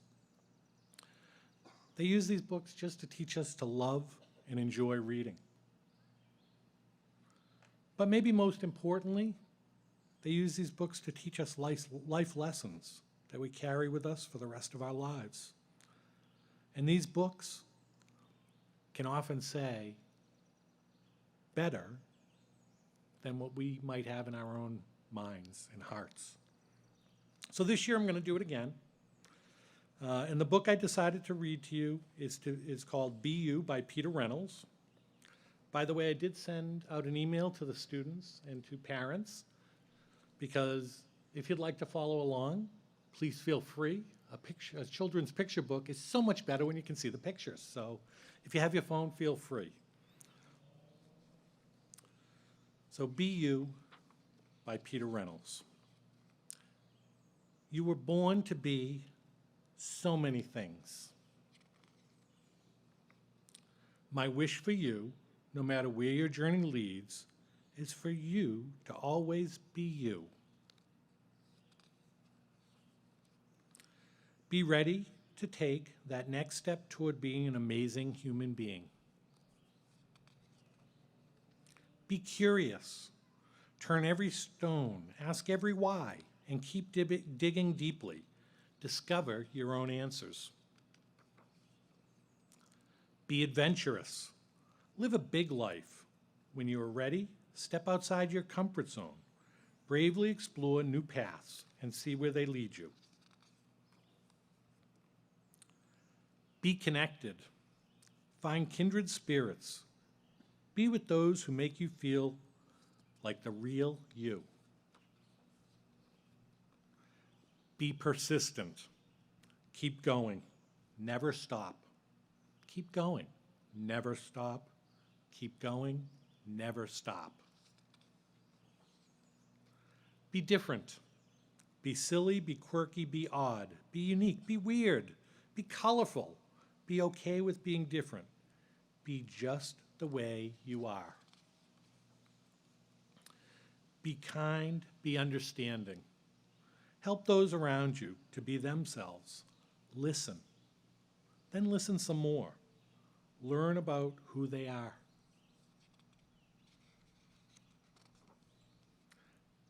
They use these books just to teach us to love and enjoy reading. But maybe most importantly, they use these books to teach us life lessons that we carry with us for the rest of our lives. And these books can often say better than what we might have in our own minds and hearts. So this year I'm going to do it again. And the book I decided to read to you is called Be You by Peter Reynolds. By the way, I did send out an email to the students and to parents, because if you'd like to follow along, please feel free. A children's picture book is so much better when you can see the pictures. So if you have your phone, feel free. So Be You by Peter Reynolds. You were born to be so many things. My wish for you, no matter where your journey leads, is for you to always be you. Be ready to take that next step toward being an amazing human being. Be curious. Turn every stone, ask every why, and keep digging deeply. Discover your own answers. Be adventurous. Live a big life. When you are ready, step outside your comfort zone. Bravely explore new paths and see where they lead you. Be connected. Find kindred spirits. Be with those who make you feel like the real you. Be persistent. Keep going. Never stop. Keep going. Never stop. Keep going. Never stop. Be different. Be silly, be quirky, be odd. Be unique, be weird, be colorful. Be okay with being different. Be just the way you are. Be kind, be understanding. Help those around you to be themselves. Listen. Then listen some more. Learn about who they are.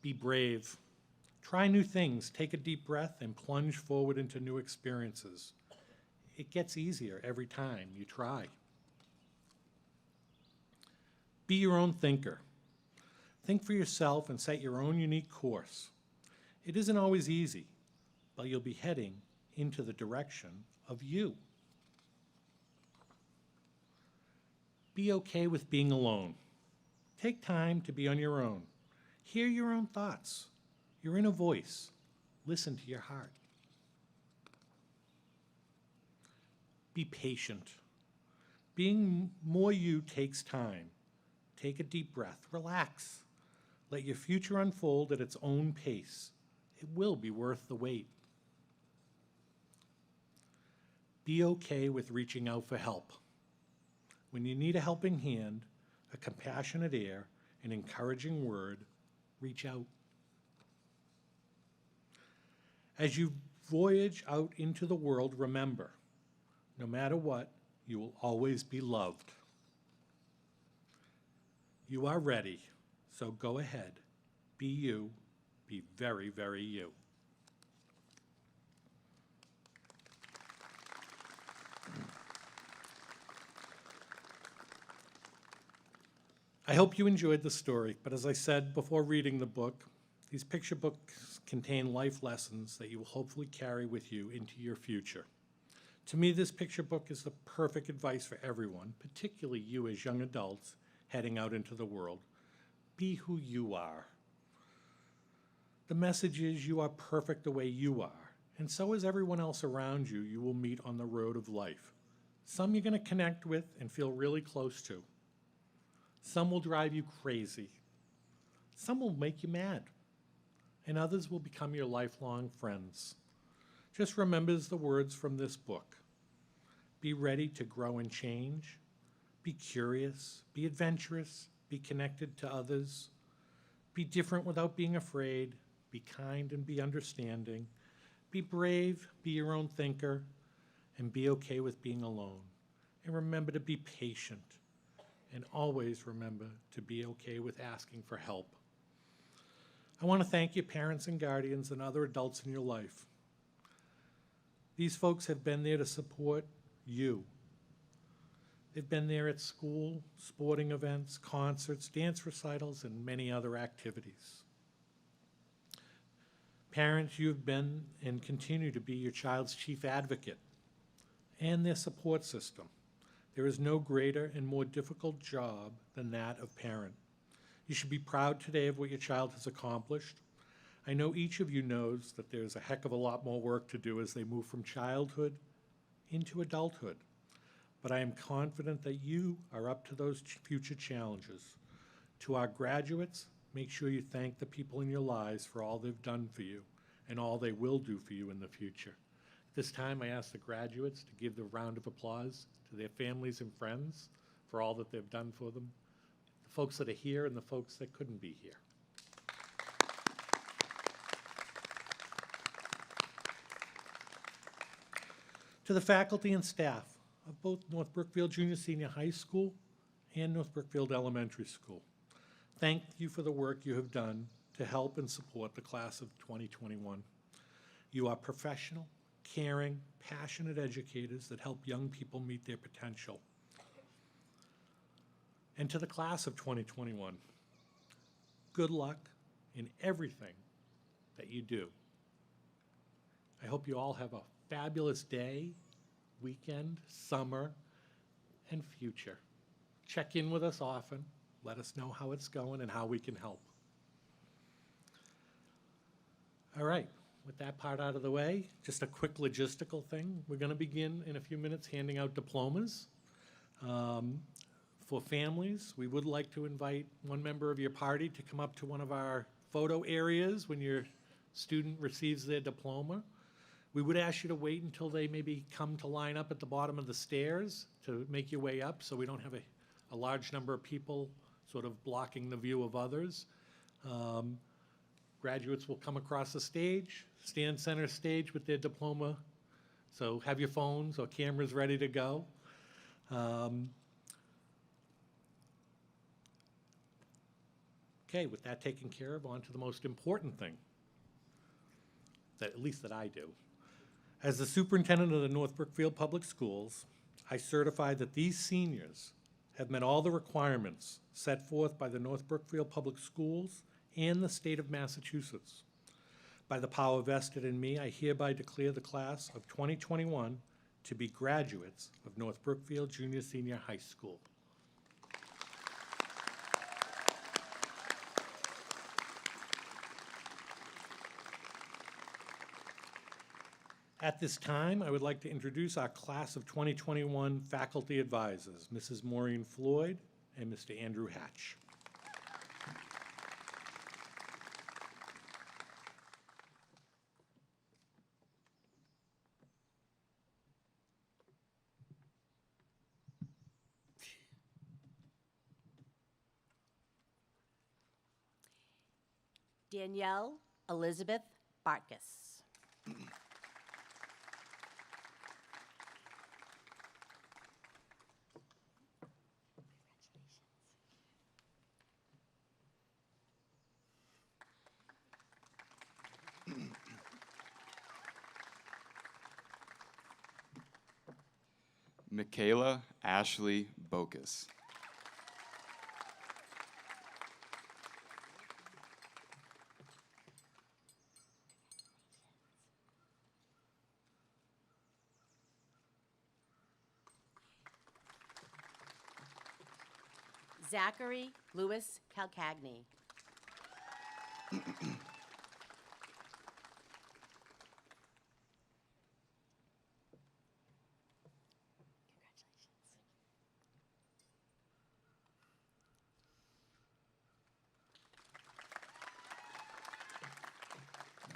Be brave. Try new things. Take a deep breath and plunge forward into new experiences. It gets easier every time you try. Be your own thinker. Think for yourself and set your own unique course. It isn't always easy, but you'll be heading into the direction of you. Be okay with being alone. Take time to be on your own. Hear your own thoughts, your inner voice. Listen to your heart. Be patient. Being more you takes time. Take a deep breath. Relax. Let your future unfold at its own pace. It will be worth the wait. Be okay with reaching out for help. When you need a helping hand, a compassionate air, an encouraging word, reach out. As you voyage out into the world, remember, no matter what, you will always be loved. You are ready, so go ahead. Be you. Be very, very you. I hope you enjoyed the story, but as I said before reading the book, these picture books contain life lessons that you will hopefully carry with you into your future. To me, this picture book is the perfect advice for everyone, particularly you as young adults heading out into the world. Be who you are. The message is you are perfect the way you are, and so is everyone else around you you will meet on the road of life. Some you're going to connect with and feel really close to. Some will drive you crazy. Some will make you mad. And others will become your lifelong friends. Just remember the words from this book. Be ready to grow and change. Be curious. Be adventurous. Be connected to others. Be different without being afraid. Be kind and be understanding. Be brave. Be your own thinker. And be okay with being alone. And remember to be patient. And always remember to be okay with asking for help. I want to thank your parents and guardians and other adults in your life. These folks have been there to support you. They've been there at school, sporting events, concerts, dance recitals, and many other activities. Parents, you've been and continue to be your child's chief advocate and their support system. There is no greater and more difficult job than that of parent. You should be proud today of what your child has accomplished. I know each of you knows that there's a heck of a lot more work to do as they move from childhood into adulthood. But I am confident that you are up to those future challenges. To our graduates, make sure you thank the people in your lives for all they've done for you and all they will do for you in the future. This time, I ask the graduates to give the round of applause to their families and friends for all that they've done for them, the folks that are here and the folks that couldn't be here. To the faculty and staff of both North Brookfield Junior Senior High School and North Brookfield Elementary School, thank you for the work you have done to help and support the class of 2021. You are professional, caring, passionate educators that help young people meet their potential. And to the class of 2021, good luck in everything that you do. I hope you all have a fabulous day, weekend, summer, and future. Check in with us often. Let us know how it's going and how we can help. All right. With that part out of the way, just a quick logistical thing. We're going to begin in a few minutes handing out diplomas. For families, we would like to invite one member of your party to come up to one of our photo areas when your student receives their diploma. We would ask you to wait until they maybe come to line up at the bottom of the stairs to make your way up so we don't have a large number of people sort of blocking the view of others. Graduates will come across the stage, stand center stage with their diploma. So have your phones or cameras ready to go. Okay, with that taken care of, on to the most important thing, that at least that I do. As the superintendent of the North Brookfield Public Schools, I certify that these seniors have met all the requirements set forth by the North Brookfield Public Schools and the state of Massachusetts. By the power vested in me, I hereby declare the class of 2021 to be graduates of North Brookfield Junior Senior High School. At this time, I would like to introduce our class of 2021 faculty advisors, Mrs. Maureen Floyd and Mr. Andrew Hatch. Danielle Elizabeth Barkus. Michaela Ashley Bokus. Zachary Lewis Calcagney.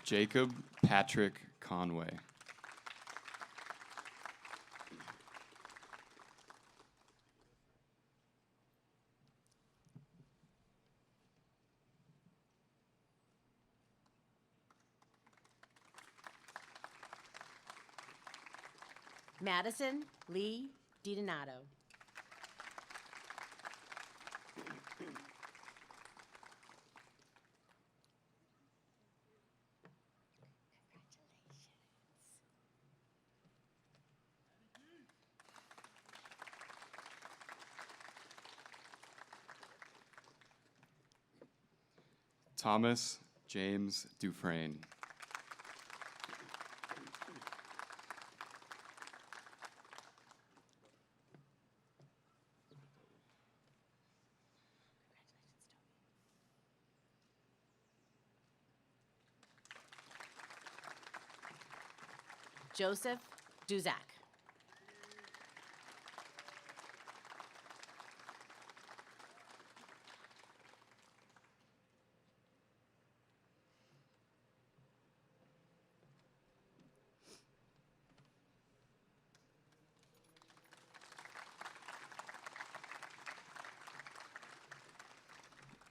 Jacob Patrick Conway. Madison Lee DiDonato. Thomas James Dufresne. Joseph Duzak.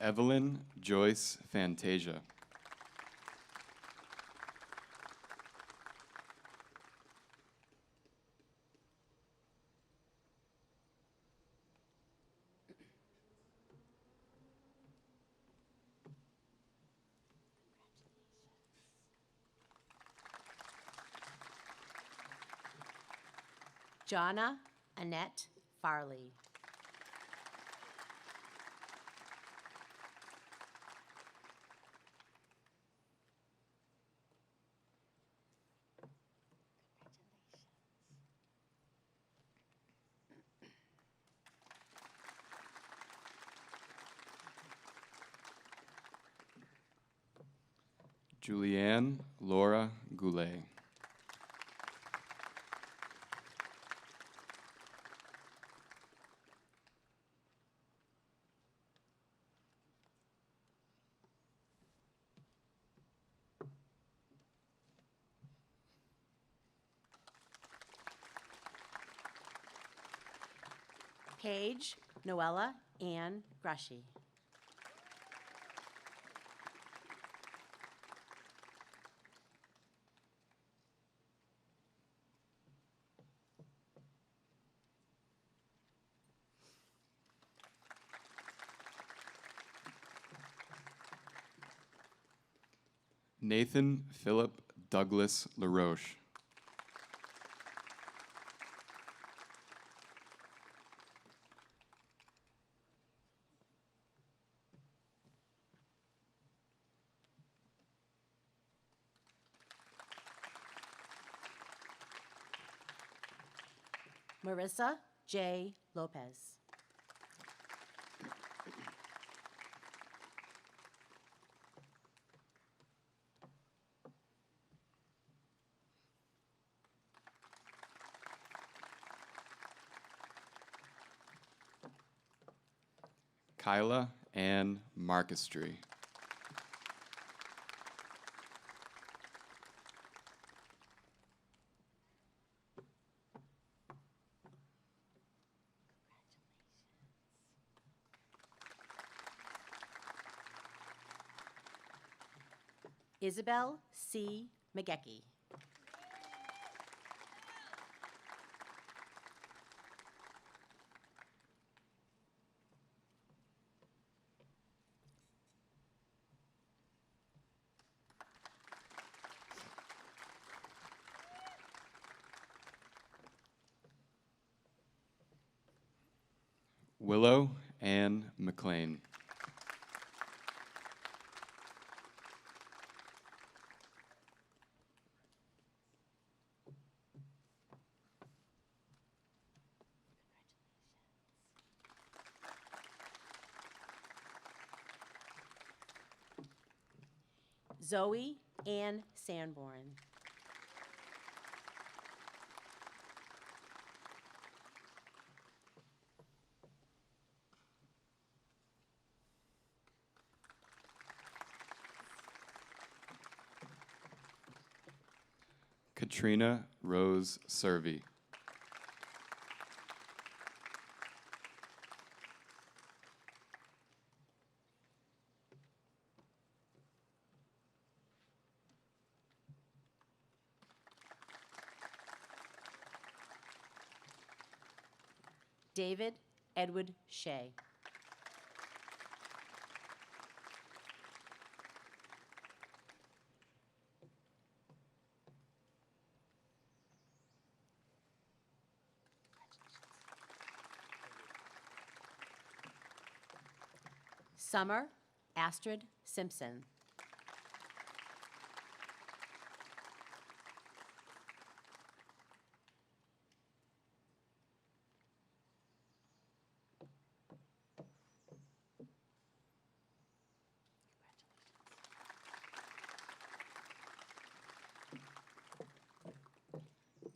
Evelyn Joyce Fantasia. Jonna Annette Farley. Julianne Laura Goulet. Paige Noella Ann Grushy. Nathan Philip Douglas LaRoche. Marissa J. Lopez. Kyla Ann Markestry. Isabel C. McGecky. Willow Ann McLean. Zoe Ann Sanborn. Katrina Rose Servey. David Edward Shea. Summer Astrid Simpson.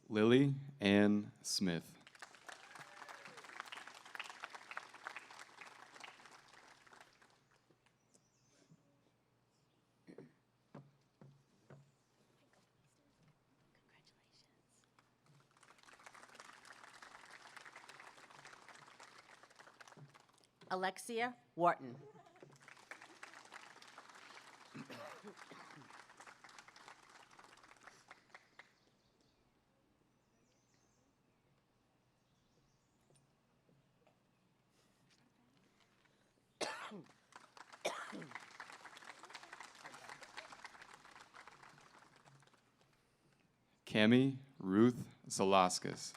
Lily Ann Smith. Alexia Wharton. Cami Ruth Zalaskis.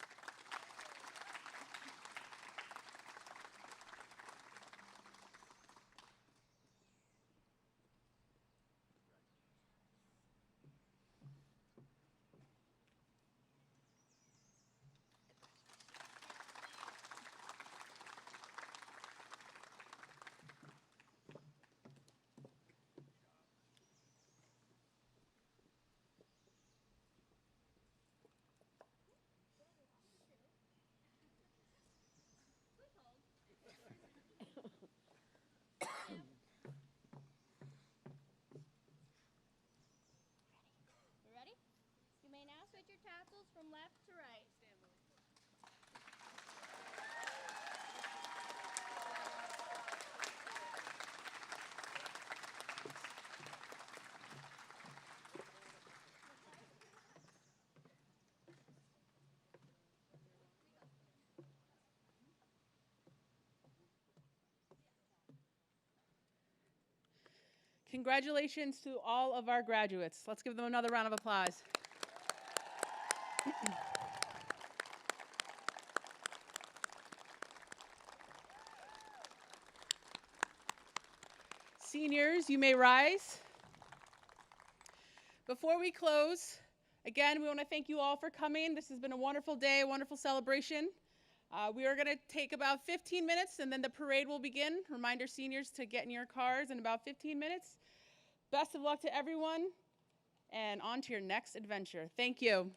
Ready? You may now switch your tassels from left to right. Congratulations to all of our graduates. Let's give them another round of applause. Seniors, you may rise. Before we close, again, we want to thank you all for coming. This has been a wonderful day, a wonderful celebration. We are going to take about 15 minutes and then the parade will begin. Remind our seniors to get in your cars in about 15 minutes. Best of luck to everyone and on to your next adventure. Thank you.